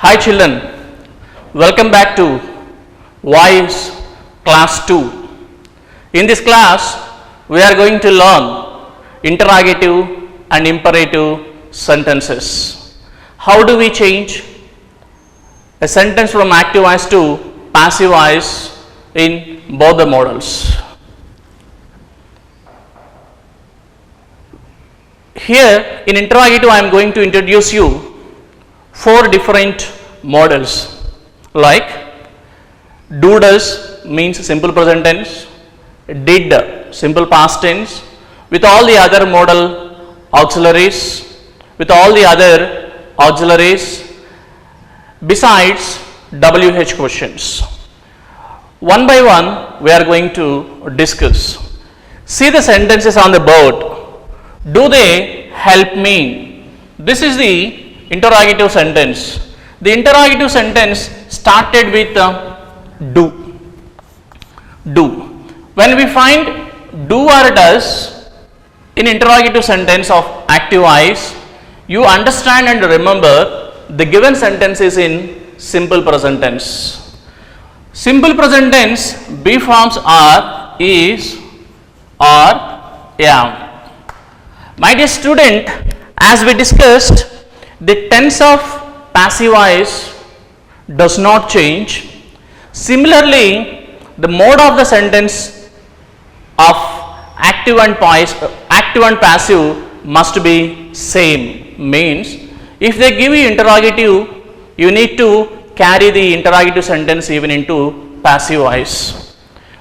Hi children, welcome back to Voice Class 2. In this class, we are going to learn interrogative and imperative sentences. How do we change a sentence from active voice to passive voice in both the models? Here in interrogative, I am going to introduce you 4 different models like do does means simple present tense, did simple past tense with all the other modal auxiliaries, besides WH questions. One by one we are going to discuss. See the sentences on the board. Do they help me? This is the interrogative sentence. The interrogative sentence started with do. When we find do or does in interrogative sentence of active voice, you understand and remember the given sentence is in simple present tense. Simple present tense B forms are, is, are, am. My dear student, as we discussed, the tense of passive voice does not change. Similarly, the mode of the sentence of active and passive must be same. Means, if they give you interrogative, you need to carry the interrogative sentence even into passive voice.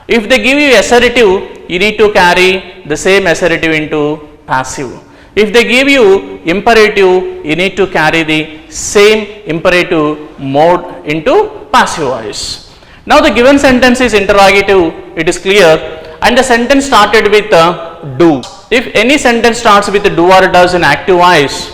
If they give you assertive, you need to carry the same assertive into passive. If they give you imperative, you need to carry the same imperative mode into passive voice. Now the given sentence is interrogative, it is clear, and the sentence started with do. If any sentence starts with do or does in active voice,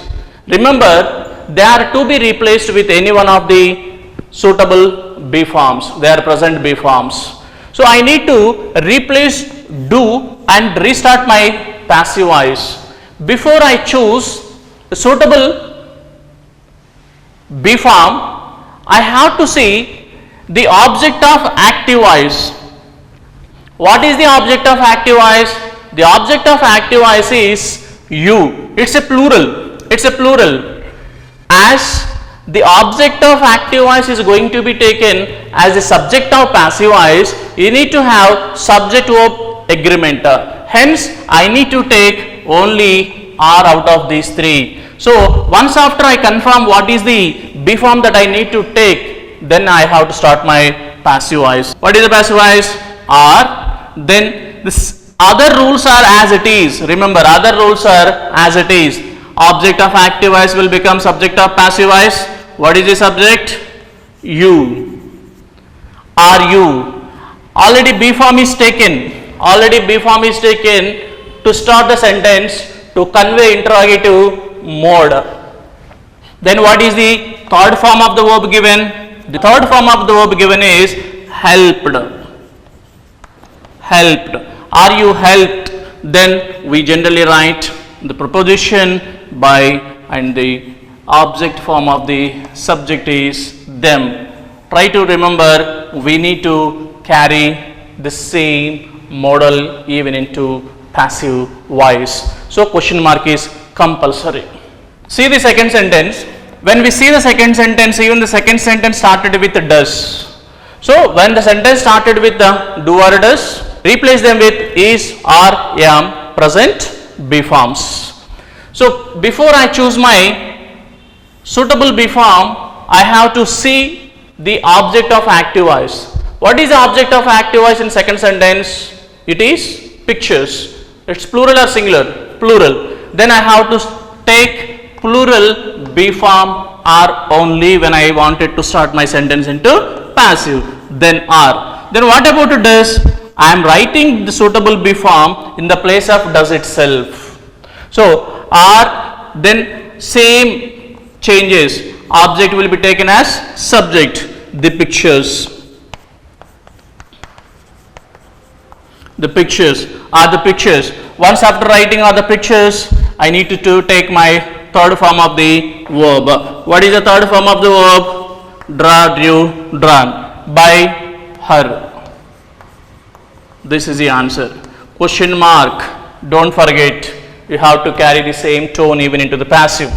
remember they are to be replaced with any one of the suitable B forms. They are present B forms. So I need to replace do and restart my passive voice. Before I choose a suitable B form, I have to see the object of active voice. What is the object of active voice? The object of active voice is you. It's a plural. As the object of active voice is going to be taken as the subject of passive voice, you need to have subject verb agreement. Hence, I need to take only R out of these 3. So, once after I confirm what is the B form that I need to take, then I have to start my passive voice. What is the passive voice? R. Then this other rules are as it is. Remember, other rules are as it is. Object of active voice will become subject of passive voice. What is the subject? You. Are you. Already B form is taken. To start the sentence to convey interrogative mode. Then what is the third form of the verb given? The third form of the verb given is helped. Are you helped? Then we generally write the preposition by and the object form of the subject is them. Try to remember we need to carry the same model even into passive voice. So question mark is compulsory. See the second sentence. When we see the second sentence, even the second sentence started with does. So when the sentence started with the do or does, replace them with is, are, am, present B forms. So before I choose my suitable B form, I have to see the object of active voice. What is the object of active voice in second sentence? It is pictures. It's plural or singular? Plural. Then I have to take plural B form R only when I wanted to start my sentence into passive. Then R. Then what about does? I am writing the suitable B form in the place of does itself. So R, then same changes. Object will be taken as subject. The pictures. The pictures are the pictures. Once after writing all the pictures, I need to take my third form of the verb. What is the third form of the verb? drew, drawn by her. This is the answer. Question mark. Don't forget, you have to carry the same tone even into the passive.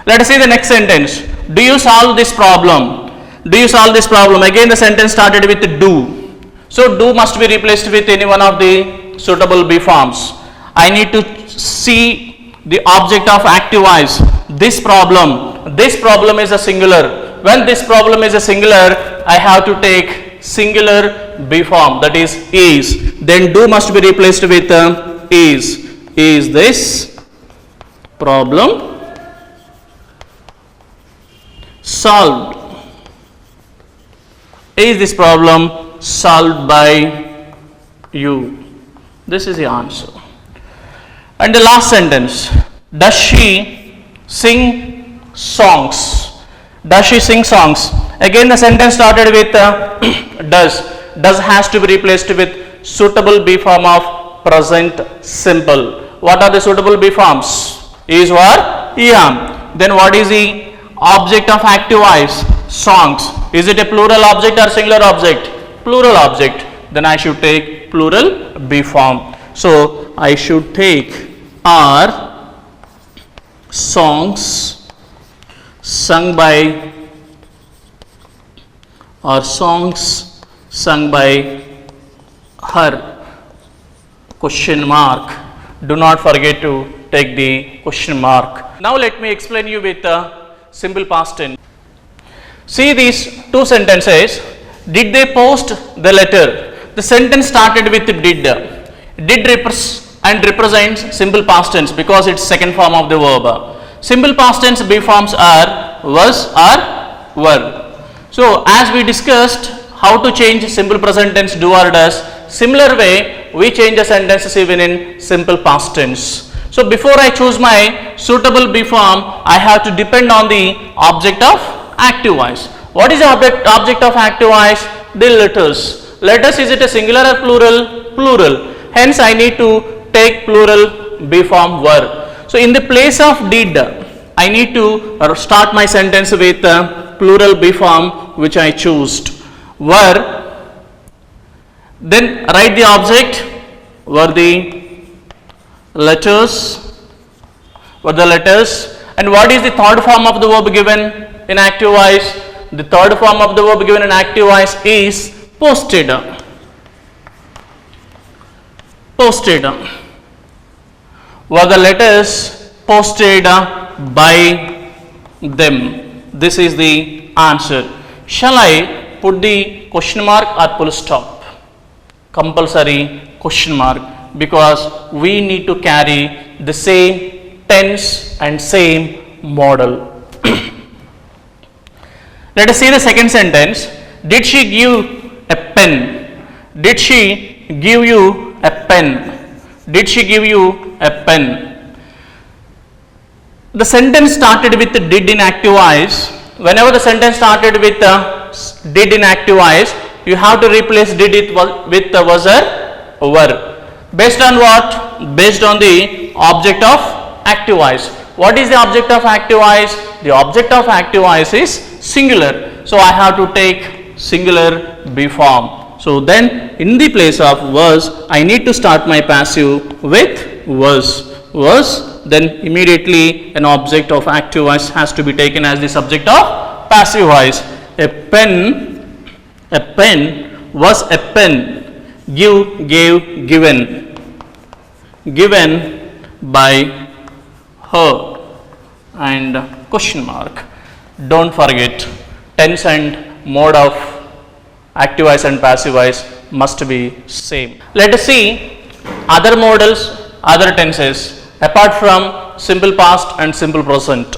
Let us see the next sentence. Do you solve this problem? Do you solve this problem? Again the sentence started with do. So do must be replaced with any one of the suitable be forms. I need to see the object of active voice. This problem is a singular. When this problem is a singular, I have to take singular be form, that is. Then do must be replaced with is. Is this problem solved? Is this problem solved by you? This is the answer. And the last sentence, does she sing songs? Does she sing songs? Again the sentence started with does. Does has to be replaced with suitable be form of present simple. What are the suitable be forms? Is or am. Then what is the object of active voice? Songs. Is it a plural object or singular object? Plural object. Then I should take plural be form. So I should take are songs sung by her. Question mark. Do not forget to take the question mark. Now let me explain you with simple past tense. See these two sentences. Did they post the letter? The sentence started with did. Did represents simple past tense because it's second form of the verb. Simple past tense be forms are was or were. So as we discussed how to change simple present tense do or does, similar way we change the sentences even in simple past tense. So before I choose my suitable be form, I have to depend on the object of active voice. What is the object of active voice? The letters. Letters, is it a singular or plural? Plural. Hence I need to take plural be form were. So in the place of did, I need to start my sentence with plural be form which I choose. Were. Then write the object. Were the letters. Were the letters. And what is the third form of the verb given in active voice? The third form of the verb given in active voice is posted. Posted. Were the letters posted by them? This is the answer. Shall I put the question mark or full stop? Compulsory question mark, because we need to carry the same tense and same model. Let us see the second sentence. Did she give a pen? Did she give you a pen? Did she give you a pen? The sentence started with did in active voice. Whenever the sentence started with did in active voice, you have to replace did it with was or were. Based on what? Based on the object of active voice. What is the object of active voice? The object of active voice is singular. So I have to take singular be form. So then in the place of was, I need to start my passive with was. Was, then immediately an object of active voice has to be taken as the subject of passive voice. A pen was a pen. Give, gave, given. Given by her. And question mark. Don't forget, tense and mode of active voice and passive voice must be same. Let us see other models, other tenses apart from simple past and simple present.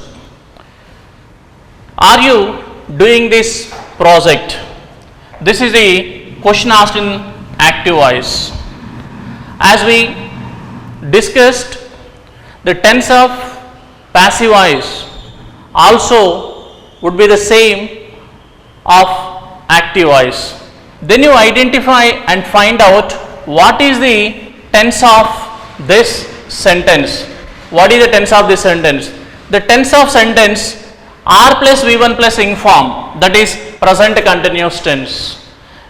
Are you doing this project? This is the question asked in active voice. As we discussed, the tense of passive voice also would be the same of active voice. Then you identify and find out what is the tense of this sentence. What is the tense of this sentence? The tense of sentence are plus V1 plus ing form, that is present continuous tense.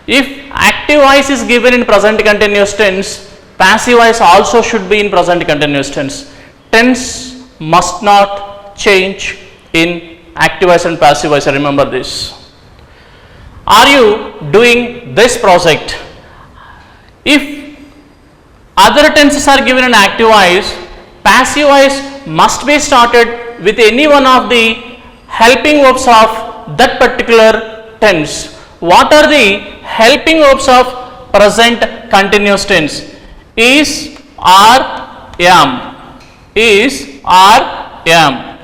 If active voice is given in present continuous tense, passive voice also should be in present continuous tense. Tense must not change in active voice and passive voice. Remember this. Are you doing this project? If other tenses are given in active voice, passive voice must be started with any one of the helping verbs of that particular tense. What are the helping verbs of present continuous tense? Is, are, am. Is, are, am.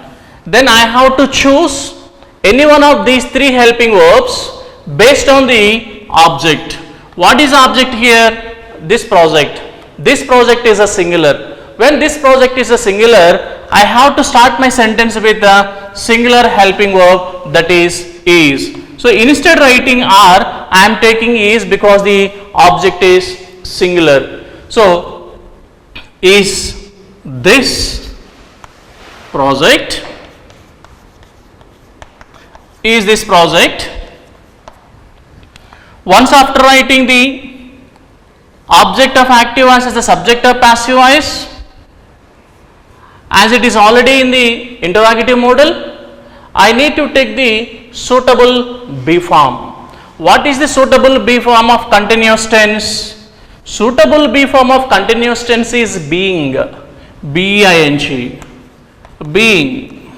Then I have to choose any one of these three helping verbs based on the object. What is object here? This project. This project is a singular. When this project is a singular, I have to start my sentence with a singular helping verb, that is. So instead writing are, I am taking is because the object is singular. So is this project? Is this project? Once after writing the object of active voice as the subject of passive voice, as it is already in the interrogative modal, I need to take the suitable B form. What is the suitable B form of continuous tense? Suitable B form of continuous tense is being. B-I-N-G. Being.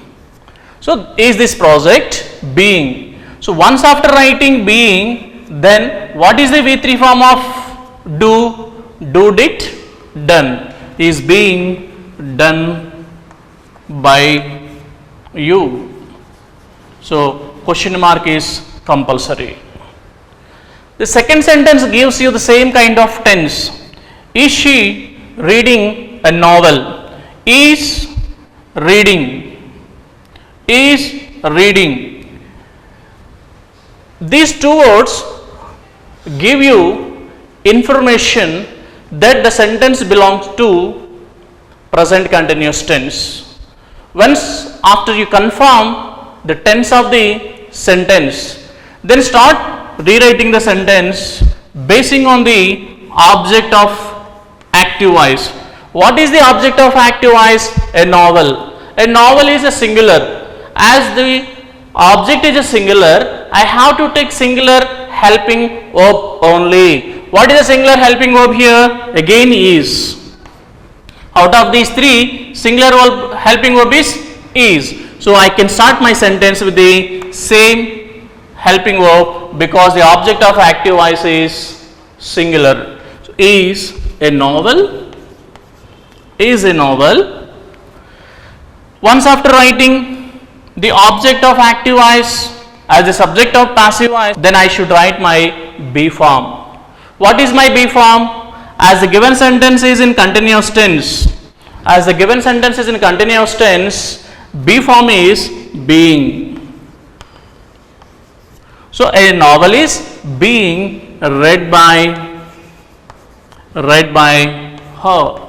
So is this project? Being. So once after writing being, then what is the V3 form of do? Do, did, done. Is being done by you. So question mark is compulsory. The second sentence gives you the same kind of tense. Is she reading a novel? Is reading. Is reading. These two words give you information that the sentence belongs to present continuous tense. Once after you confirm the tense of the sentence, then start rewriting the sentence basing on the object of active voice. What is the object of active voice? A novel. A novel is a singular. As the object is a singular, I have to take singular helping verb only. What is the singular helping verb here? Again is. Out of these three, singular verb helping verb is. So I can start my sentence with the same helping verb because the object of active voice is singular. So is a novel. Is a novel. Once after writing the object of active voice as the subject of passive voice, then I should write my B form. What is my B form? As the given sentence is in continuous tense, as the given sentence is in continuous tense, B form is being. So a novel is being read by her.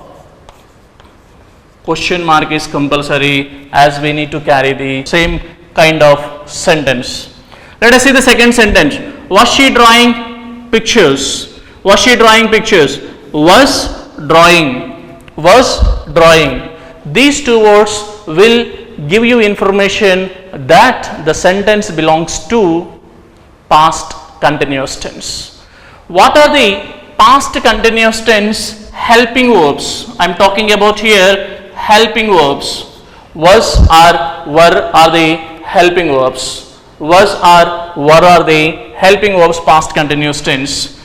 Question mark is compulsory as we need to carry the same kind of sentence. Let us see the second sentence. Was she drawing pictures? Was she drawing pictures? Was drawing. Was drawing. These two words will give you information that the sentence belongs to past continuous tense. What are the past continuous tense helping verbs? I am talking about here helping verbs. Was or were are the helping verbs. Was or were are the helping verbs past continuous tense.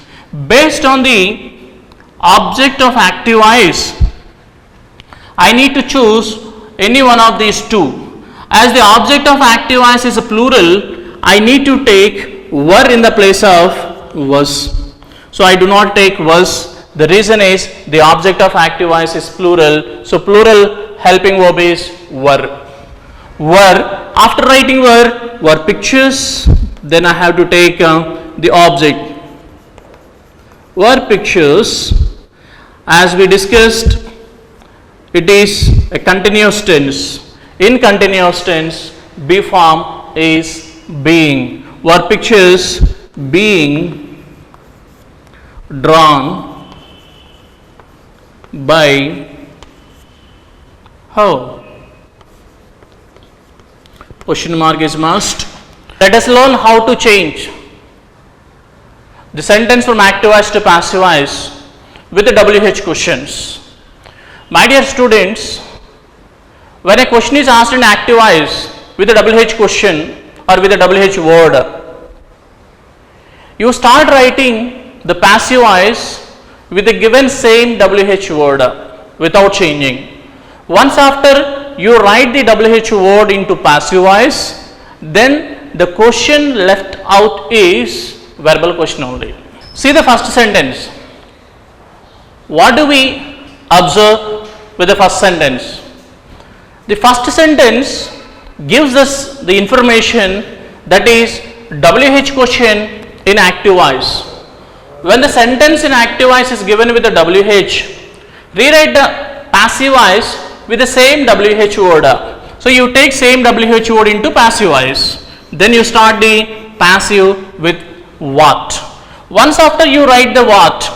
Based on the object of active voice, I need to choose any one of these two. As the object of active voice is a plural, I need to take were in the place of was. So I do not take was. The reason is the object of active voice is plural. So plural helping verb is were. Were. After writing were pictures. Then I have to take the object. Were pictures. As we discussed, it is a continuous tense. In continuous tense, B form is being. were pictures being drawn by how? Question mark is must. Let us learn how to change the sentence from active voice to passive voice with the WH questions. My dear students, when a question is asked in active voice with a WH question or with a WH word, you start writing the passive voice with the given same WH word without changing. Once after you write the WH word into passive voice, then the question left out is verbal question only. See the first sentence. What do we observe with the first sentence? The first sentence gives us the information that is WH question in active voice. When the sentence in active voice is given with the WH, rewrite the passive voice with the same WH word. So you take same WH word into passive voice. Then you start the passive with what. Once after you write the what,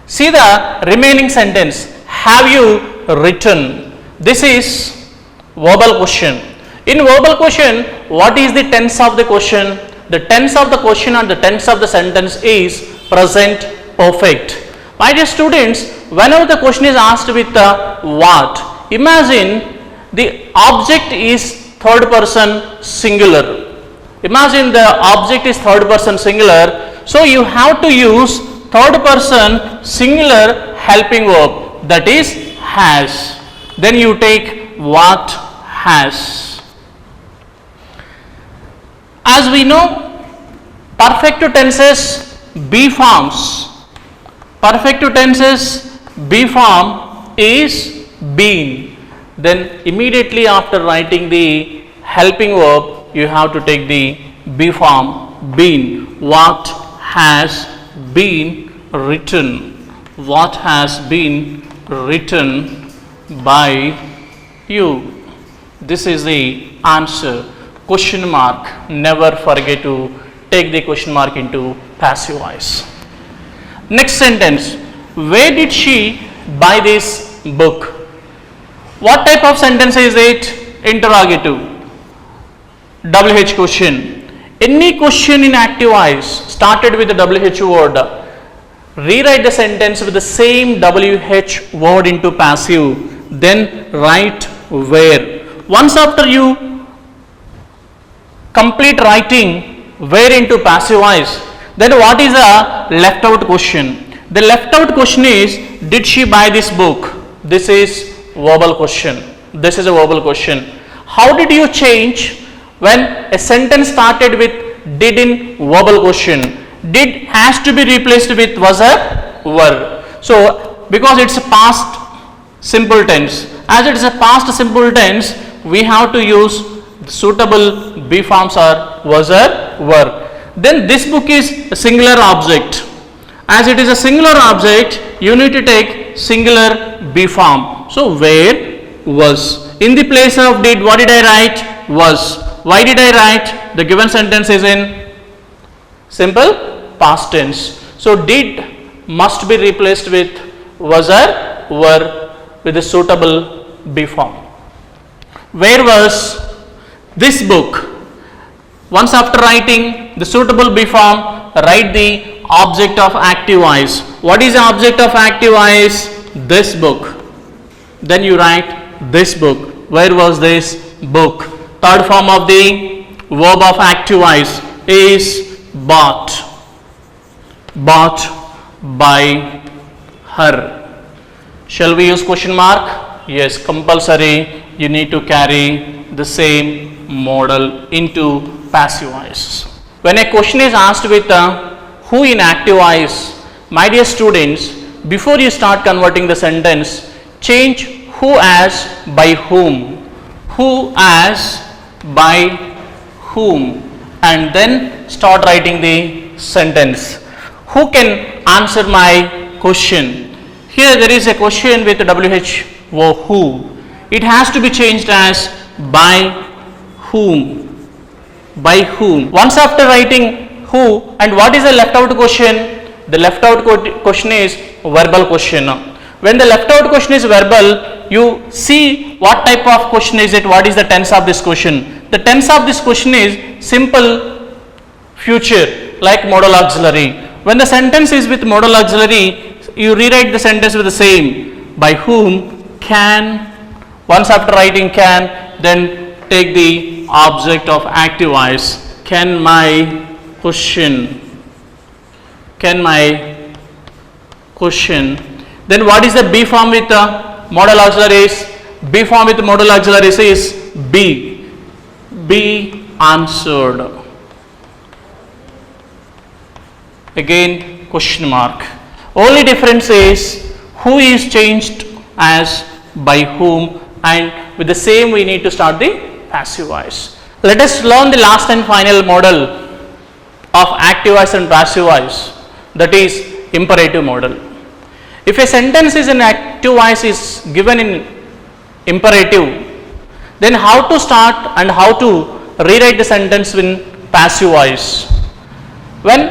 see the remaining sentence. Have you written? This is verbal question. In verbal question, what is the tense of the question? The tense of the question or the tense of the sentence is present perfect. My dear students, whenever the question is asked with the what, imagine the object is third person singular. Imagine the object is third person singular. So you have to use third person singular helping verb, that is has. Then you take what has. As we know, perfect tenses be forms. Perfect tenses be form is been. Then immediately after writing the helping verb, you have to take the be form been. What has been written. What has been written by you. This is the answer. Question mark. Never forget to take the question mark into passive voice. Next sentence. Where did she buy this book? What type of sentence is it? Interrogative. WH question. Any question in active voice started with the WH word, rewrite the sentence with the same WH word into passive, then write where. Once after you complete writing where into passive voice, then what is the left out question? The left out question is, did she buy this book? This is verbal question. This is a verbal question. How did you change when a sentence started with did in verbal question? Did has to be replaced with was or were. So because it's a past simple tense, as it is a past simple tense, we have to use suitable be forms or was or were. Then this book is a singular object. As it is a singular object, you need to take singular be form. So where was. In the place of did, what did I write? Was. Why did I write? The given sentence is in simple past tense. So did must be replaced with was or were with a suitable be form. Where was this book? Once after writing the suitable be form, write the object of active voice. What is the object of active voice? This book. Then you write this book. Where was this book? Third form of the verb of active voice is bought. Bought by her. Shall we use question mark? Yes, compulsory. You need to carry the same model into passive voice. When a question is asked with who in active voice, my dear students, before you start converting the sentence, change who as by whom. Who as by whom, and then start writing the sentence. Who can answer my question? Here there is a question with WH or who. It has to be changed as by whom. by whom. Once after writing who, and what is the left out question? The left out question is verbal question. When the left out question is verbal, you see what type of question is it, what is the tense of this question. The tense of this question is simple future, like modal auxiliary. When the sentence is with modal auxiliary, you rewrite the sentence with the same, by whom, can. Once after writing can, then take the object of active voice, can my question, can my question. Then what is the B form with modal auxiliaries? B form with modal auxiliaries is be answered. Again question mark. Only difference is who is changed as by whom, and with the same we need to start the passive voice. Let us learn the last and final model of active voice and passive voice, that is imperative model. If a sentence is in active voice is given in imperative, then how to start and how to rewrite the sentence in passive voice? When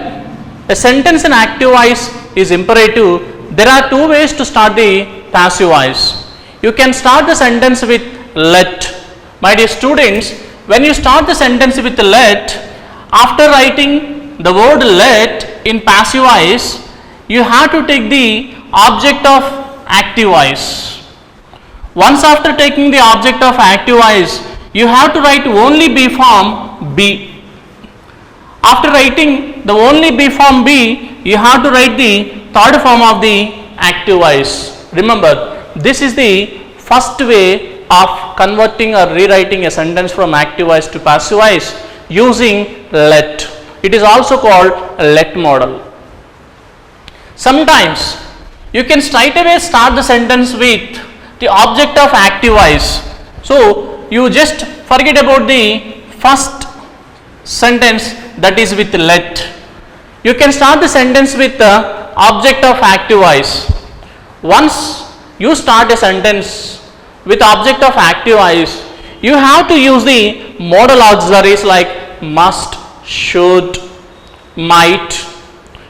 a sentence in active voice is imperative, there are two ways to start the passive voice. You can start the sentence with let. My dear students, when you start the sentence with let, after writing the word let in passive voice, you have to take the object of active voice. Once after taking the object of active voice, you have to write only B form be. After writing the only B form be, you have to write the third form of the active voice. Remember, this is the first way of converting or rewriting a sentence from active voice to passive voice using let. It is also called a let model. Sometimes you can straight away start the sentence with the object of active voice. So you just forget about the first sentence, that is with let. You can start the sentence with the object of active voice. Once you start a sentence with object of active voice, you have to use the modal auxiliaries like must, should, might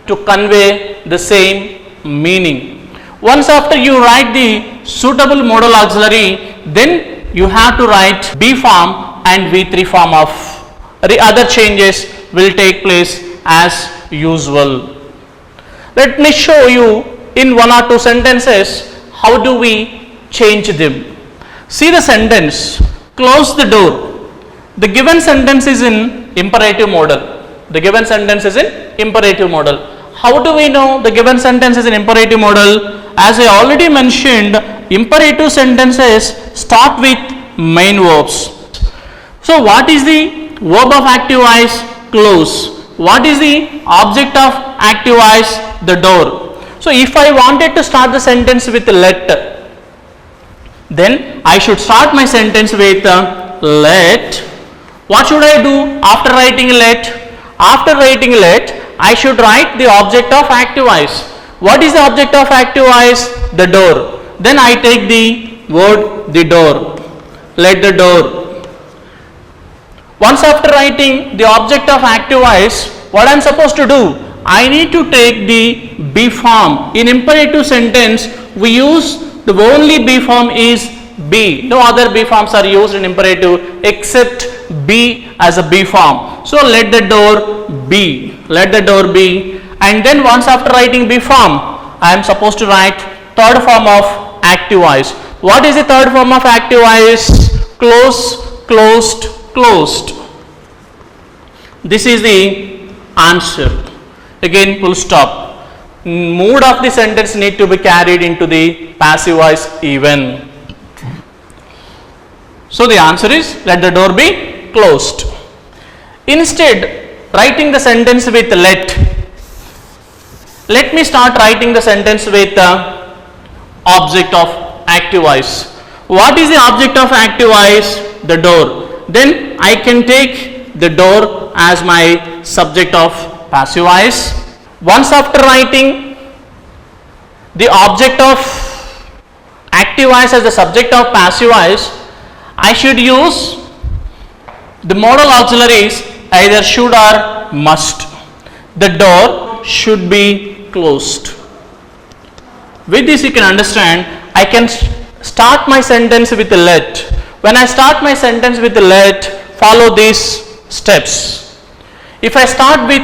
to convey the same meaning. Once after you write the suitable modal auxiliary, then you have to write B form and V3 form of. The other changes will take place as usual. Let me show you in one or two sentences how do we change them. See the sentence, close the door. The given sentence is in imperative model. The given sentence is in imperative model. How do we know the given sentence is in imperative model? As I already mentioned, imperative sentences start with main verbs. So what is the verb of active voice? Close. What is the object of active voice? The door. So if I wanted to start the sentence with let, then I should start my sentence with let. What should I do after writing let? After writing let, I should write the object of active voice. What is the object of active voice? The door. Then I take the word the door. Let the door. Once after writing the object of active voice, what I am supposed to do? I need to take the be form. In imperative sentence, we use the only be form is be. No other be forms are used in imperative except be as a be form. So let the door be. Let the door be. And then once after writing be form, I am supposed to write third form of active voice. What is the third form of active voice? Close, closed, closed. This is the answer. Again, full stop. Mood of the sentence need to be carried into the passive voice even. So the answer is let the door be closed. Instead, writing the sentence with let me start writing the sentence with the object of active voice. What is the object of active voice? The door. Then I can take the door as my subject of passive voice. Once after writing the object of active voice as the subject of passive voice, I should use the modal auxiliaries either should or must. The door should be closed. With this you can understand, I can start my sentence with let. When I start my sentence with let, follow these steps. If I start with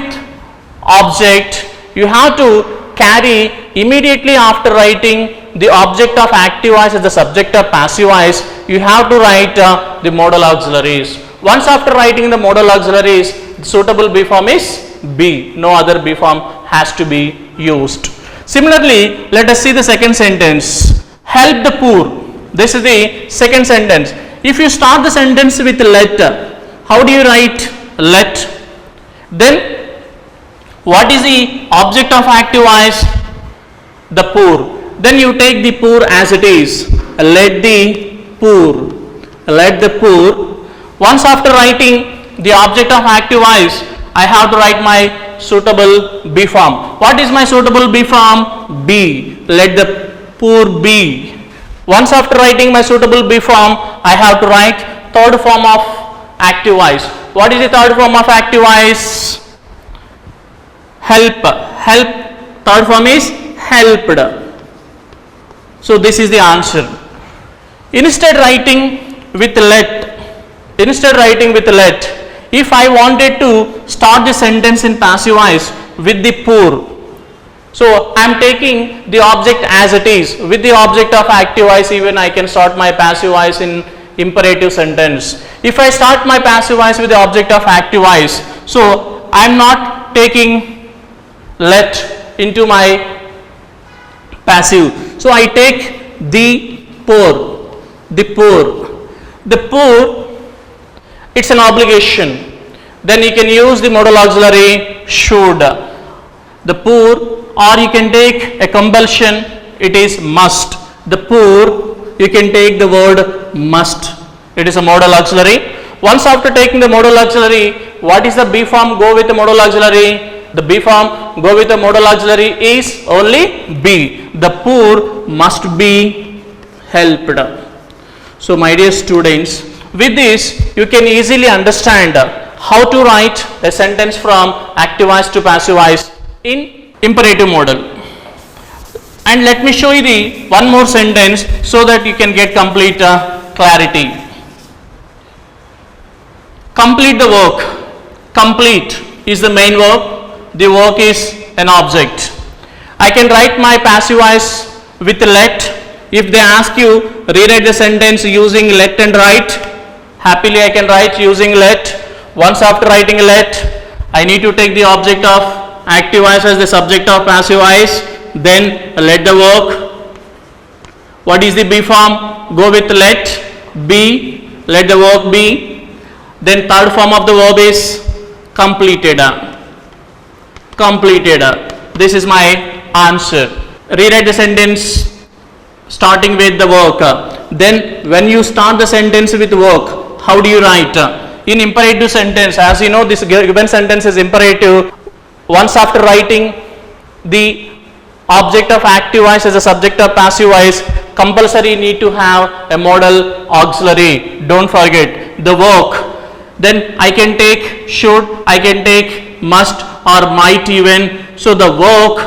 object, you have to carry immediately after writing the object of active voice as the subject of passive voice, you have to write the modal auxiliaries. Once after writing the modal auxiliaries, the suitable B form is be. No other B form has to be used. Similarly, let us see the second sentence. Help the poor. This is the second sentence. If you start the sentence with let, how do you write let? Then what is the object of active voice? The poor. Then you take the poor as it is. Let the poor. Let the poor. Once after writing the object of active voice, I have to write my suitable B form. What is my suitable B form? Be. Let the poor be. Once after writing my suitable B form, I have to write third form of active voice. What is the third form of active voice? Help. Help. Third form is helped. So this is the answer. Instead writing with let, if I wanted to start the sentence in passive voice with the poor, so I am taking the object as it is. With the object of active voice, even I can start my passive voice in imperative sentence. If I start my passive voice with the object of active voice, so I am not taking let into my passive. So I take the poor. The poor, it's an obligation. Then you can use the modal auxiliary should. The poor, or you can take a compulsion, it is must. The poor, you can take the word must. It is a modal auxiliary. Once after taking the modal auxiliary, what is the B form go with the modal auxiliary? The B form go with the modal auxiliary is only be. The poor must be helped. So my dear students, with this you can easily understand how to write a sentence from active voice to passive voice in imperative modal. And let me show you the one more sentence so that you can get complete clarity. Complete the work. Complete is the main verb. The work is an object. I can write my passive voice with let. If they ask you rewrite the sentence using let and write, happily I can write using let. Once after writing let, I need to take the object of active voice as the subject of passive voice, then let the work. What is the B form? Go with let, be, let the work be. Then third form of the verb is completed. Completed. This is my answer. Rewrite the sentence starting with the work. Then when you start the sentence with work, how do you write? In imperative sentence, as you know, this given sentence is imperative. Once after writing the object of active voice as a subject of passive voice, compulsory need to have a modal auxiliary. Don't forget the work. Then I can take should, I can take must or might even. So the work